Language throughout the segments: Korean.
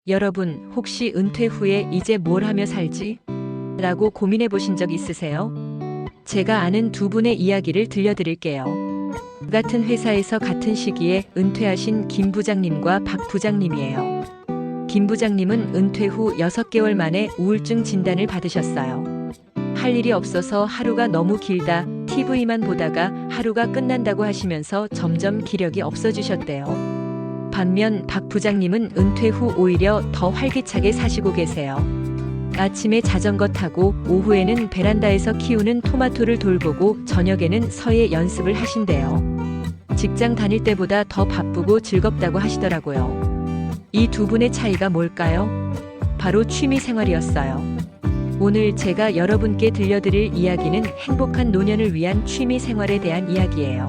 여러분, 혹시 은퇴 후에 이제 뭘 하며 살지? 라고 고민해 보신 적 있으세요? 제가 아는 두 분의 이야기를 들려드릴게요. 같은 회사에서 같은 시기에 은퇴하신 김 부장님과 박 부장님이에요. 김 부장님은 은퇴 후 6개월 만에 우울증 진단을 받으셨어요. 할 일이 없어서 하루가 너무 길다, TV만 보다가 하루가 끝난다고 하시면서 점점 기력이 없어지셨대요. 반면 박 부장님은 은퇴 후 오히려 더 활기차게 사시고 계세요. 아침에 자전거 타고 오후에는 베란다에서 키우는 토마토를 돌보고 저녁에는 서예 연습을 하신대요. 직장 다닐 때보다 더 바쁘고 즐겁다고 하시더라고요. 이 두 분의 차이가 뭘까요? 바로 취미 생활이었어요. 오늘 제가 여러분께 들려드릴 이야기는 행복한 노년을 위한 취미 생활에 대한 이야기예요.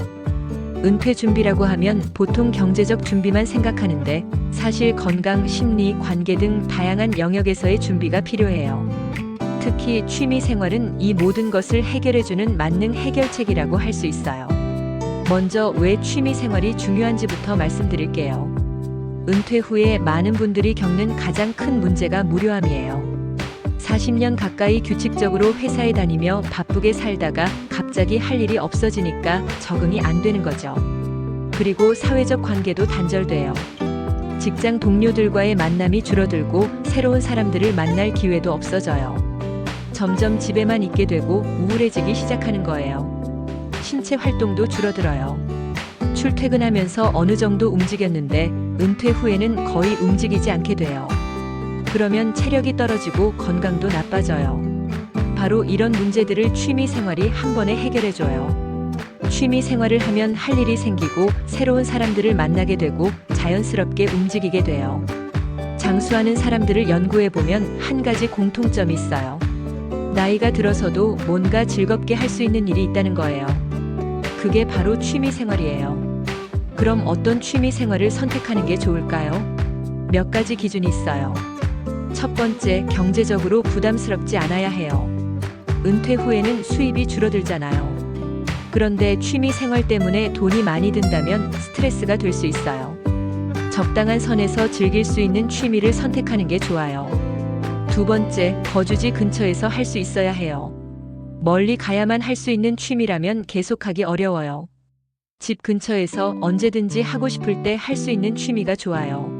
은퇴 준비라고 하면 보통 경제적 준비만 생각하는데 사실 건강, 심리, 관계 등 다양한 영역에서의 준비가 필요해요. 특히 취미 생활은 이 모든 것을 해결해주는 만능 해결책이라고 할 수 있어요. 먼저 왜 취미 생활이 중요한지부터 말씀드릴게요. 은퇴 후에 많은 분들이 겪는 가장 큰 문제가 무료함이에요. 40년 가까이 규칙적으로 회사에 다니며 바쁘게 살다가 갑자기 할 일이 없어지니까 적응이 안 되는 거죠. 그리고 사회적 관계도 단절돼요. 직장 동료들과의 만남이 줄어들고 새로운 사람들을 만날 기회도 없어져요. 점점 집에만 있게 되고 우울해지기 시작하는 거예요. 신체 활동도 줄어들어요. 출퇴근하면서 어느 정도 움직였는데 은퇴 후에는 거의 움직이지 않게 돼요. 그러면 체력이 떨어지고 건강도 나빠져요. 바로 이런 문제들을 취미 생활이 한 번에 해결해줘요. 취미 생활을 하면 할 일이 생기고 새로운 사람들을 만나게 되고 자연스럽게 움직이게 돼요. 장수하는 사람들을 연구해보면 한 가지 공통점이 있어요. 나이가 들어서도 뭔가 즐겁게 할 수 있는 일이 있다는 거예요. 그게 바로 취미 생활이에요. 그럼 어떤 취미 생활을 선택하는 게 좋을까요? 몇 가지 기준이 있어요. 첫 번째, 경제적으로 부담스럽지 않아야 해요. 은퇴 후에는 수입이 줄어들잖아요. 그런데 취미 생활 때문에 돈이 많이 든다면 스트레스가 될 수 있어요. 적당한 선에서 즐길 수 있는 취미를 선택하는 게 좋아요. 두 번째, 거주지 근처에서 할 수 있어야 해요. 멀리 가야만 할 수 있는 취미라면 계속하기 어려워요. 집 근처에서 언제든지 하고 싶을 때 할 수 있는 취미가 좋아요.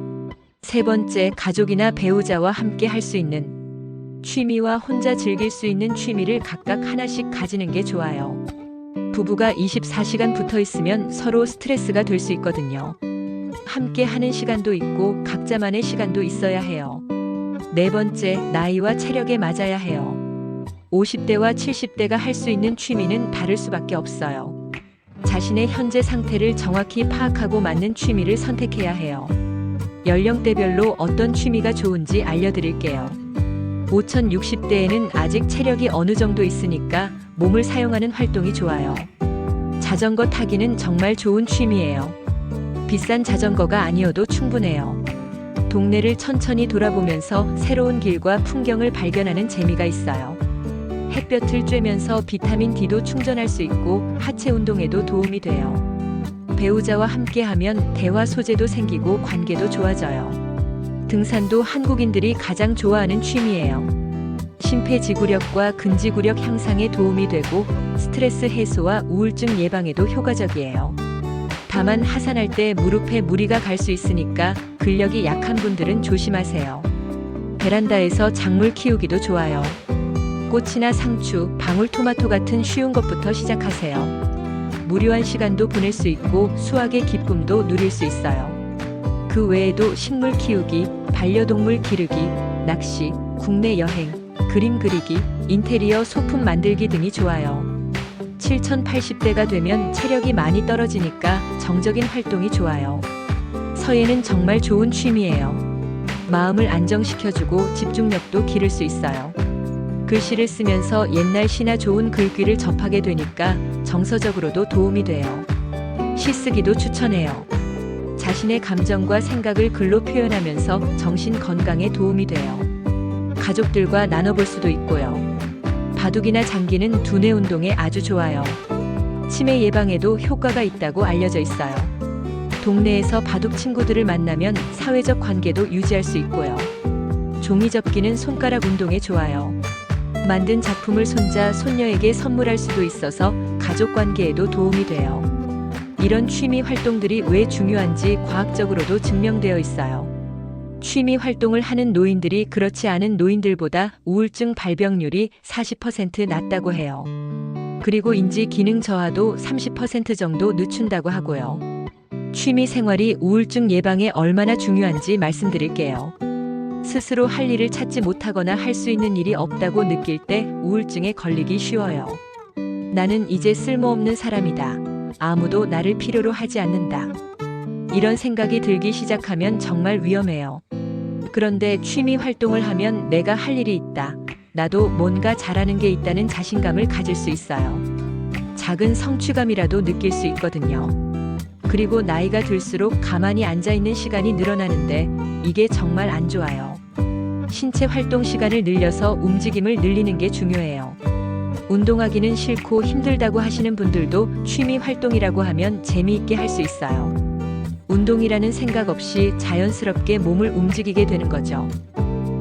세 번째, 가족이나 배우자와 함께 할 수 있는 취미와 혼자 즐길 수 있는 취미를 각각 하나씩 가지는 게 좋아요. 부부가 24시간 붙어 있으면 서로 스트레스가 될 수 있거든요. 함께 하는 시간도 있고 각자만의 시간도 있어야 해요. 네 번째, 나이와 체력에 맞아야 해요. 50대와 70대가 할 수 있는 취미는 다를 수밖에 없어요. 자신의 현재 상태를 정확히 파악하고 맞는 취미를 선택해야 해요. 연령대별로 어떤 취미가 좋은지 알려드릴게요. 5060대에는 아직 체력이 어느 정도 있으니까 몸을 사용하는 활동이 좋아요. 자전거 타기는 정말 좋은 취미예요. 비싼 자전거가 아니어도 충분해요. 동네를 천천히 돌아보면서 새로운 길과 풍경을 발견하는 재미가 있어요. 햇볕을 쬐면서 비타민 D도 충전할 수 있고 하체 운동에도 도움이 돼요. 배우자와 함께하면 대화 소재도 생기고 관계도 좋아져요. 등산도 한국인들이 가장 좋아하는 취미예요. 심폐지구력과 근지구력 향상에 도움이 되고 스트레스 해소와 우울증 예방에도 효과적이에요. 다만 하산할 때 무릎에 무리가 갈 수 있으니까 근력이 약한 분들은 조심하세요. 베란다에서 작물 키우기도 좋아요. 꽃이나 상추, 방울토마토 같은 쉬운 것부터 시작하세요. 무료한 시간도 보낼 수 있고 수확의 기쁨도 누릴 수 있어요. 그 외에도 식물 키우기, 반려동물 기르기, 낚시, 국내 여행, 그림 그리기, 인테리어 소품 만들기 등이 좋아요. 7080대가 되면 체력이 많이 떨어지니까 정적인 활동이 좋아요. 서예는 정말 좋은 취미예요. 마음을 안정시켜주고 집중력도 기를 수 있어요. 글씨를 쓰면서 옛날 시나 좋은 글귀를 접하게 되니까 정서적으로도 도움이 돼요. 시 쓰기도 추천해요. 자신의 감정과 생각을 글로 표현하면서 정신 건강에 도움이 돼요. 가족들과 나눠볼 수도 있고요. 바둑이나 장기는 두뇌 운동에 아주 좋아요. 치매 예방에도 효과가 있다고 알려져 있어요. 동네에서 바둑 친구들을 만나면 사회적 관계도 유지할 수 있고요. 종이 접기는 손가락 운동에 좋아요. 만든 작품을 손자, 손녀에게 선물할 수도 있어서 가족 관계에도 도움이 돼요. 이런 취미 활동들이 왜 중요한지 과학적으로도 증명되어 있어요. 취미 활동을 하는 노인들이 그렇지 않은 노인들보다 우울증 발병률이 40% 낮다고 해요. 그리고 인지 기능 저하도 30% 정도 늦춘다고 하고요. 취미 생활이 우울증 예방에 얼마나 중요한지 말씀드릴게요. 스스로 할 일을 찾지 못하거나 할 수 있는 일이 없다고 느낄 때 우울증에 걸리기 쉬워요. 나는 이제 쓸모없는 사람이다. 아무도 나를 필요로 하지 않는다. 이런 생각이 들기 시작하면 정말 위험해요. 그런데 취미 활동을 하면 내가 할 일이 있다. 나도 뭔가 잘하는 게 있다는 자신감을 가질 수 있어요. 작은 성취감이라도 느낄 수 있거든요. 그리고 나이가 들수록 가만히 앉아있는 시간이 늘어나는데 이게 정말 안 좋아요. 신체 활동 시간을 늘려서 움직임을 늘리는 게 중요해요. 운동하기는 싫고 힘들다고 하시는 분들도 취미 활동이라고 하면 재미있게 할 수 있어요. 운동이라는 생각 없이 자연스럽게 몸을 움직이게 되는 거죠.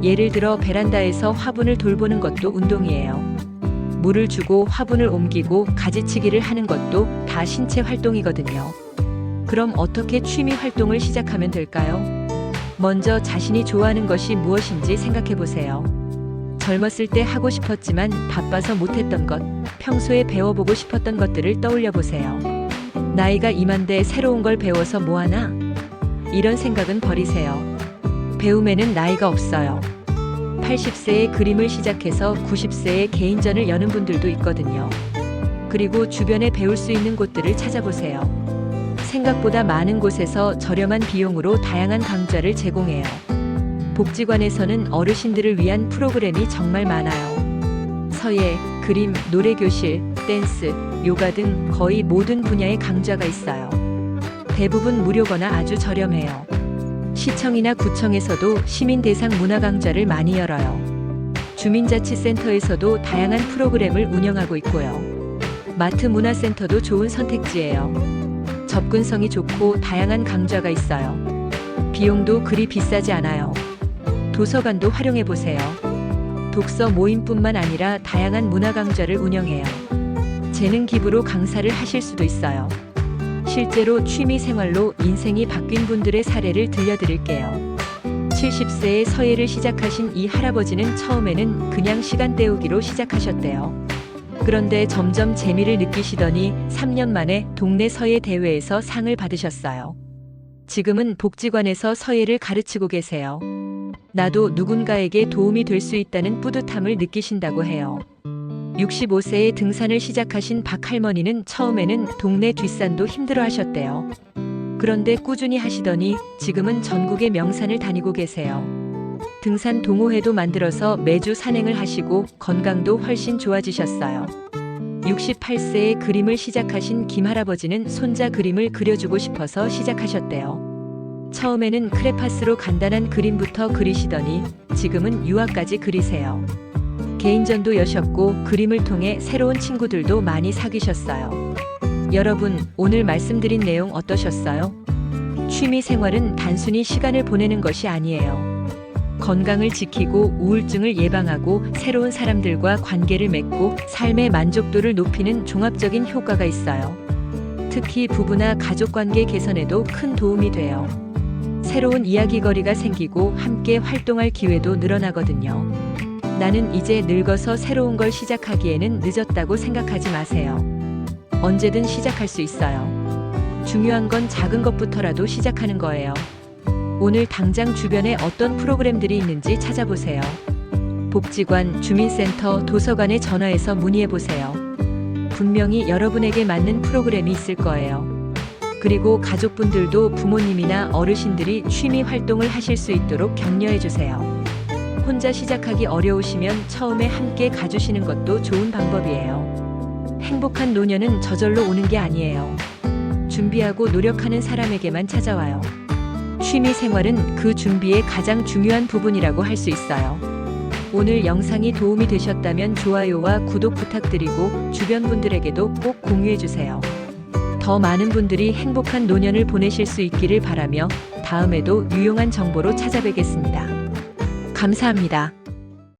예를 들어 베란다에서 화분을 돌보는 것도 운동이에요. 물을 주고 화분을 옮기고 가지치기를 하는 것도 다 신체 활동이거든요. 그럼 어떻게 취미 활동을 시작하면 될까요? 먼저 자신이 좋아하는 것이 무엇인지 생각해 보세요. 젊었을 때 하고 싶었지만 바빠서 못했던 것, 평소에 배워보고 싶었던 것들을 떠올려 보세요. 나이가 이만데 새로운 걸 배워서 뭐하나? 이런 생각은 버리세요. 배움에는 나이가 없어요. 80세에 그림을 시작해서 90세에 개인전을 여는 분들도 있거든요. 그리고 주변에 배울 수 있는 곳들을 찾아보세요. 생각보다 많은 곳에서 저렴한 비용으로 다양한 강좌를 제공해요. 복지관에서는 어르신들을 위한 프로그램이 정말 많아요. 서예, 그림, 노래교실, 댄스, 요가 등 거의 모든 분야의 강좌가 있어요. 대부분 무료거나 아주 저렴해요. 시청이나 구청에서도 시민 대상 문화 강좌를 많이 열어요. 주민자치센터에서도 다양한 프로그램을 운영하고 있고요. 마트 문화센터도 좋은 선택지예요. 접근성이 좋고 다양한 강좌가 있어요. 비용도 그리 비싸지 않아요. 도서관도 활용해 보세요. 독서 모임뿐만 아니라 다양한 문화 강좌를 운영해요. 재능 기부로 강사를 하실 수도 있어요. 실제로 취미 생활로 인생이 바뀐 분들의 사례를 들려드릴게요. 70세에 서예를 시작하신 이 할아버지는 처음에는 그냥 시간 때우기로 시작하셨대요. 그런데 점점 재미를 느끼시더니 3년 만에 동네 서예 대회에서 상을 받으셨어요. 지금은 복지관에서 서예를 가르치고 계세요. 나도 누군가에게 도움이 될 수 있다는 뿌듯함을 느끼신다고 해요. 65세에 등산을 시작하신 박 할머니는 처음에는 동네 뒷산도 힘들어 하셨대요. 그런데 꾸준히 하시더니 지금은 전국의 명산을 다니고 계세요. 등산 동호회도 만들어서 매주 산행을 하시고 건강도 훨씬 좋아지셨어요. 68세에 그림을 시작하신 김 할아버지는 손자 그림을 그려주고 싶어서 시작하셨대요. 처음에는 크레파스로 간단한 그림부터 그리시더니 지금은 유화까지 그리세요. 개인전도 여셨고 그림을 통해 새로운 친구들도 많이 사귀셨어요. 여러분, 오늘 말씀드린 내용 어떠셨어요? 취미 생활은 단순히 시간을 보내는 것이 아니에요. 건강을 지키고 우울증을 예방하고 새로운 사람들과 관계를 맺고 삶의 만족도를 높이는 종합적인 효과가 있어요. 특히 부부나 가족 관계 개선에도 큰 도움이 돼요. 새로운 이야기거리가 생기고 함께 활동할 기회도 늘어나거든요. 나는 이제 늙어서 새로운 걸 시작하기에는 늦었다고 생각하지 마세요. 언제든 시작할 수 있어요. 중요한 건 작은 것부터라도 시작하는 거예요. 오늘 당장 주변에 어떤 프로그램들이 있는지 찾아보세요. 복지관, 주민센터, 도서관에 전화해서 문의해보세요. 분명히 여러분에게 맞는 프로그램이 있을 거예요. 그리고 가족분들도 부모님이나 어르신들이 취미 활동을 하실 수 있도록 격려해주세요. 혼자 시작하기 어려우시면 처음에 함께 가주시는 것도 좋은 방법이에요. 행복한 노년은 저절로 오는 게 아니에요. 준비하고 노력하는 사람에게만 찾아와요. 취미 생활은 그 준비의 가장 중요한 부분이라고 할 수 있어요. 오늘 영상이 도움이 되셨다면 좋아요와 구독 부탁드리고 주변 분들에게도 꼭 공유해주세요. 더 많은 분들이 행복한 노년을 보내실 수 있기를 바라며 다음에도 유용한 정보로 찾아뵙겠습니다. 감사합니다.